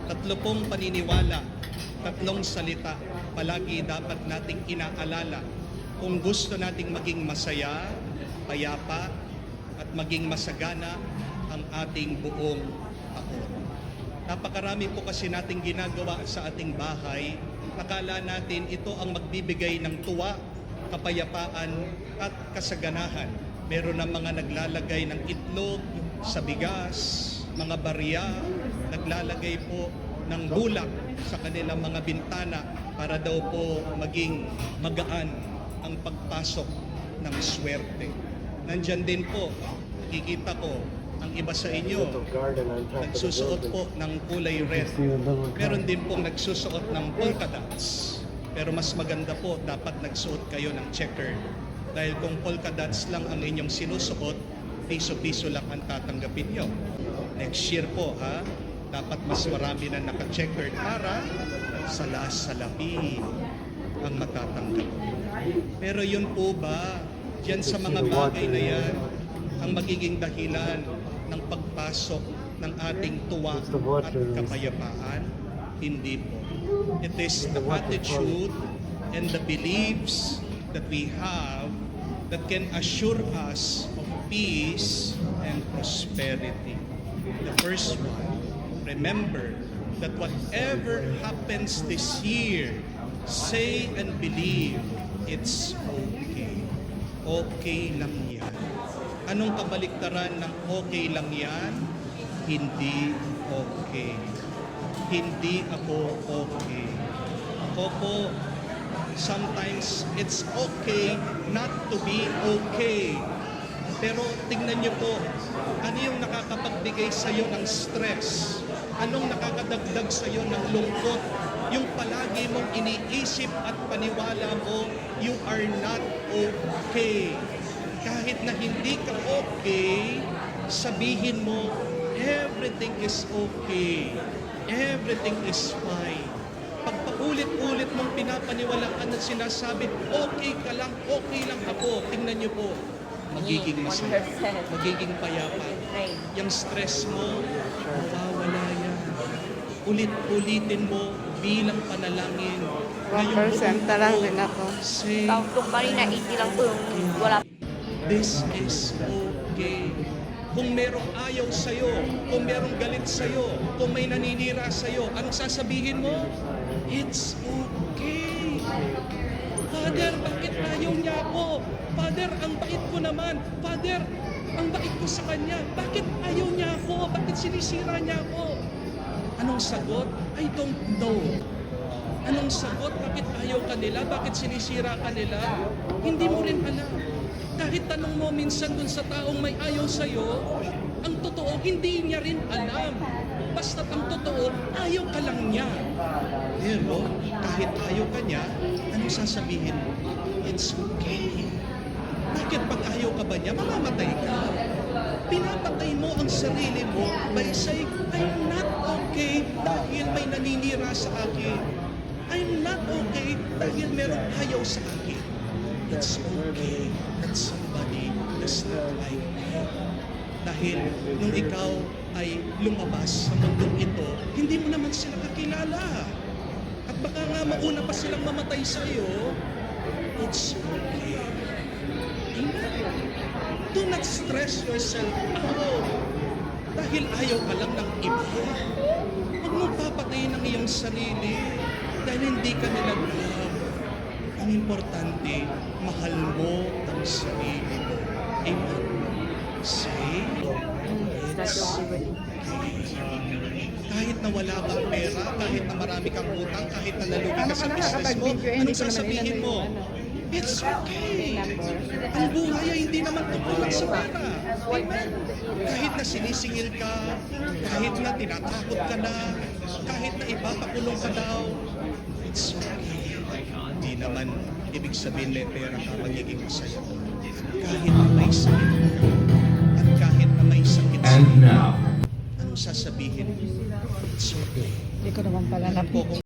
Tatlo pong paniniwala, tatlong salita, palagi dapat nating inaalala kung gusto nating maging masaya, payapa, at maging masagana ang ating buong taon. Napakarami po kasi nating ginagawa sa ating bahay. Akala natin ito ang magbibigay ng tuwa, kapayapaan at kasaganahan. Meron ng mga naglalagay ng itlog sa bigas, mga barya, naglalagay po ng bulak sa kanilang mga bintana para daw po maging magaan ang pagpasok ng swerte. Nandyan din po, nakikita ko, ang iba sa inyo, nagsusuot po ng kulay red. Meron din pong nagsusuot ng polka dots. Pero mas maganda po, dapat nagsuot kayo ng checkered. Dahil kung polka dots lang ang inyong sinusuot, piso-piso lang ang tatanggapin nyo. Next year po, dapat mas marami na naka-checkered para salapi ang matatanggap. Pero yun po ba, diyan sa mga bagay na yan, ang magiging dahilan ng pagpasok ng ating tuwa at kapayapaan? Hindi po. It is the attitude and the beliefs that we have that can assure us of peace and prosperity. The first one, remember that whatever happens this year, say and believe it's okay. Okay lang yan. Anong kabaliktaran ng okay lang yan? Hindi okay. Hindi ako okay. Ako po, sometimes it's okay not to be okay. Pero tingnan niyo po, ano yung nakakapagbigay sa iyo ng stress? Anong nakakadagdag sa iyo ng lungkot? Yung palagi mong iniisip at paniwala mo, you are not okay. Kahit na hindi ka okay, sabihin mo, everything is okay. Everything is fine. Pag paulit-ulit mong pinapaniwalaan at sinasabi, okay ka lang, okay lang ako. Tingnan niyo po, magiging masaya, magiging payapa. Yung stress mo, mawawala yan. Ulit-ulitin mo bilang panalangin. 1% na lang din ako. Say, Tawag pa rin na 80 lang po yung wala. this is okay. Kung merong ayaw sa'yo, kung merong galit sa'yo, kung may naninira sa'yo, anong sasabihin mo? It's okay. Father, bakit ayaw niya ako? Father, ang bait ko naman. Father, ang bait ko sa kanya. Bakit ayaw niya ako? Bakit sinisira niya ako? Anong sagot? I don't know. Anong sagot? Bakit ayaw ka nila? Bakit sinisira ka nila? Hindi mo rin alam. Kahit tanong mo minsan dun sa taong may ayaw sa'yo, ang totoo, hindi niya rin alam. Basta ang totoo, ayaw ka lang niya. Pero kahit ayaw ka niya, anong sasabihin mo? It's okay. Bakit pag ayaw ka ba niya, mamamatay ka? Pinapatay mo ang sarili mo by saying, I'm not okay dahil may naninira sa akin. I'm not okay dahil merong ayaw sa akin. It's okay that somebody does not like me. Dahil nung ikaw ay lumabas sa mundong ito, hindi mo naman sila kakilala. At baka nga mauna pa silang mamatay sa iyo, it's okay. Do not stress yourself out. Dahil ayaw ka lang ng iba. Huwag mo papatayin ang iyong sarili dahil hindi ka nila love. Ang importante, mahal mo ang sarili mo. Amen. Say, it's okay. Kahit na wala kang pera, kahit na marami kang utang, kahit na nalugi ka sa business mo, anong sasabihin mo? It's okay. Ang buhay ay hindi naman tungkol lang sa pera. Amen. Kahit na sinisingil ka, kahit na tinatakot ka na, kahit na ipapakulong ka daw, it's okay. Hindi naman ibig sabihin may pera ka magiging masaya. Kahit na may sakit ka, at kahit na may sakit sa And now, anong sasabihin? It's okay. Hindi ko naman pala Alam ko kung